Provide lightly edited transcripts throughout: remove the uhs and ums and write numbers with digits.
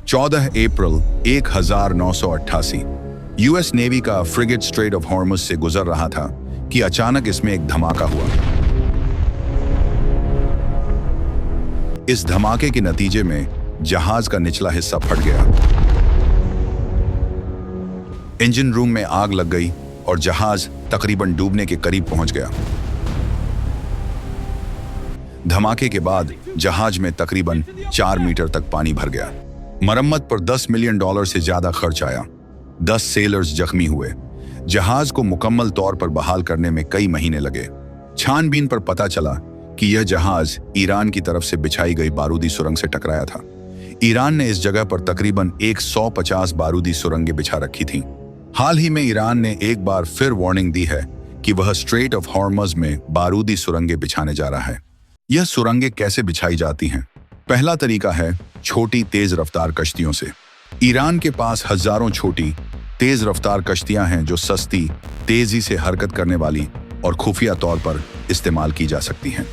14 अप्रैल 1988 US navy का frigate straight of Hormuz से गुजर रहा था कि अचानक इसमें एक धमाका हुआ। इस धमाके के नतीजे में जहाज का निचला हिस्सा फट गया। इंजन रूम में आग लग गई और जहाज तकरीबन डूबने के करीब पहुंच गया। धमाके के बाद जहाज में तकरीबन 4 मीटर तक पानी भर गया। मरम्मत पर $10 मिलियन से ज्यादा खर्च आया। 10 सेलर्स जख्मी हुए। जहाज को मुकम्मल तौर पर बहाल करने में कई महीने लगे। छानबीन पर पता चला कि यह जहाज ईरान की तरफ से बिछाई गई बारूदी सुरंग से टकराया था। ईरान ने इस जगह पर तकरीबन 150 बारूदी सुरंगें बिछा रखी थीं। हाल ही में ईरान ने एक बार फिर वार्निंग दी है कि वह स्ट्रेट ऑफ हॉर्मुज में बारूदी सुरंगें बिछाने जा रहा है। यह सुरंगें कैसे बिछाई जाती हैं? पहला तरीका है छोटी तेज रफ्तार कश्तियों से। ईरान के पास हजारों छोटी तेज रफ्तार कश्तियां हैं जो सस्ती, तेजी से हरकत करने वाली और खुफिया तौर पर इस्तेमाल की जा सकती हैं।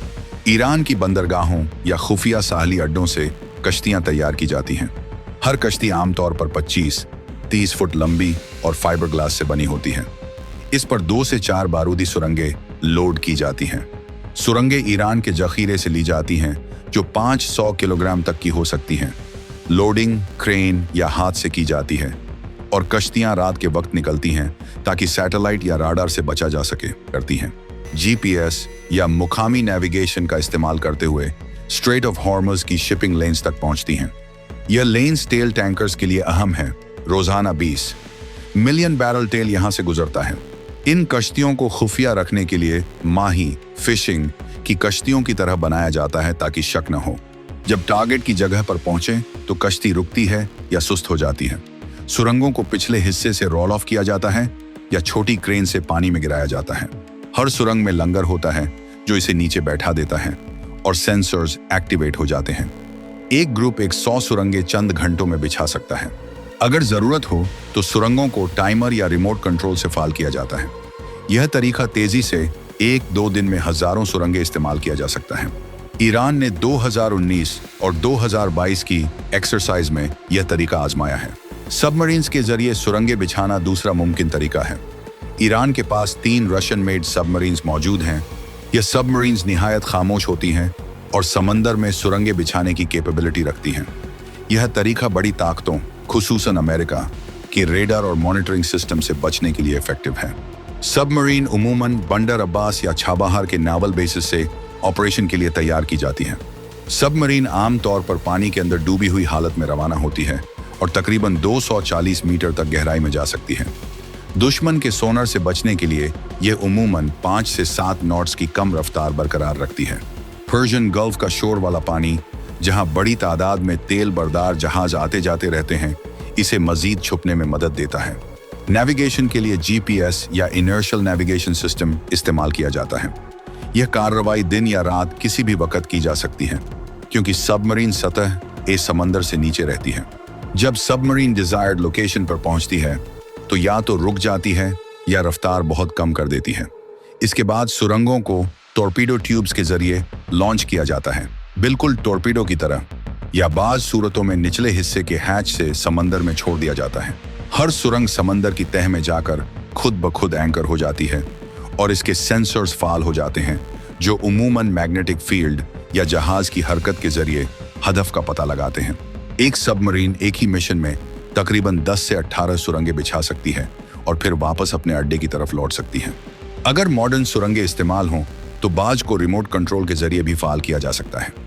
ईरान की बंदरगाहों या खुफिया साहली अड्डों से कश्तियां तैयार की जाती हैं। हर कश्ती आमतौर पर 25-30 फुट लंबी और फाइबर ग्लास से बनी होती है। इस पर 2 से 4 बारूदी सुरंगें लोड की जाती हैं। सुरंगें ईरान के जखीरे से ली जाती हैं जो 500 किलोग्राम तक की हो सकती हैं। लोडिंग क्रेन या हाथ से की जाती है और कश्तियां रात के वक्त निकलती हैं ताकि सैटेलाइट या राडार से बचा जा सके करती हैं। जीपीएस या मुकामी नेविगेशन का इस्तेमाल करते हुए स्ट्रेट ऑफ हॉर्मुज की शिपिंग लेन्स तक पहुंचती हैं। यह लेन्स तेल टैंकर्स के लिए अहम है। रोजाना 20 मिलियन बैरल तेल यहां से गुजरता है। इन कश्तियों को खुफिया रखने के लिए माही फिशिंग की कश्तियों की तरह बनाया जाता है ताकि शक न हो। जब टारगेट की जगह पर पहुंचे तो कश्ती रुकती है या सुस्त हो जाती है। सुरंगों को पिछले हिस्से से रोल ऑफ किया जाता है या छोटी क्रेन से पानी में गिराया जाता है। हर सुरंग में लंगर होता है जो इसे नीचे बैठा देता है और सेंसर्स एक्टिवेट हो जाते हैं। एक ग्रुप 100 सुरंगें चंद घंटों में बिछा सकता है। अगर जरूरत हो तो सुरंगों को टाइमर या रिमोट कंट्रोल से फाल किया जाता है। यह तरीका तेजी से 1-2 दिन में हजारों सुरंगें इस्तेमाल किया जा सकता है। ईरान ने 2019 और 2022 की एक्सरसाइज में यह तरीका आजमाया है। सबमरीन्स के जरिए सुरंगें बिछाना दूसरा मुमकिन तरीका है। ईरान के पास 3 रशियन मेड सबमरीन्स मौजूद हैं। यह सबमरीन्स निहायत खामोश होती हैं और समंदर में सुरंगें बिछाने की कैपेबिलिटी रखती हैं। यह तरीका बड़ी ताकतों, खुसूसन अमेरिका के रेडार और मॉनिटरिंग सिस्टम से बचने के लिए इफेक्टिव है। सबमरीन उमूमन बंदर अब्बास या छाबाहार के नावल बेसिस से ऑपरेशन के लिए तैयार की जाती है। सबमरीन आमतौर पर पानी के अंदर डूबी हुई हालत में रवाना होती है और तकरीबन 240 मीटर तक गहराई में जा सकती है। दुश्मन के सोनार से बचने के लिए यह उमूमन 5 से 7 नॉट्स की कम रफ्तार बरकरार रखती है। पर्शियन गल्फ का शोर वाला पानी, जहां बड़ी तादाद में तेल बरदार जहाज आते जाते रहते हैं, इसे मजीद छुपने में मदद देता है। नेविगेशन के लिए जीपीएस या इनर्शियल नेविगेशन सिस्टम इस्तेमाल किया जाता है। यह कार्रवाई दिन या रात किसी भी वक्त की जा सकती है क्योंकि सबमरीन सतह समंदर से नीचे रहती है। जब सबमरीन डिजायर्ड लोकेशन पर पहुंचती है तो या तो रुक जाती है या रफ्तार बहुत कम कर देती है। इसके बाद सुरंगों को टॉर्पीडो ट्यूब्स के जरिए लॉन्च किया जाता है, बिल्कुल टॉर्पीडो की तरह, या बाज सूरतों में निचले हिस्से के हैच से समंदर में छोड़ दिया जाता है। हर सुरंग समंदर की तह में जाकर खुद ब खुद एंकर हो जाती है और इसके सेंसर्स फाल हो जाते हैं जो उमूमन मैग्नेटिक फील्ड या जहाज की हरकत के जरिए हदफ का पता लगाते हैं। एक सबमरीन एक ही मिशन में तकरीबन 10 से 18 सुरंगें बिछा सकती है और फिर वापस अपने अड्डे की तरफ लौट सकती है। अगर मॉडर्न सुरंगें इस्तेमाल हों तो बाज को रिमोट कंट्रोल के जरिए भी फाल किया जा सकता है।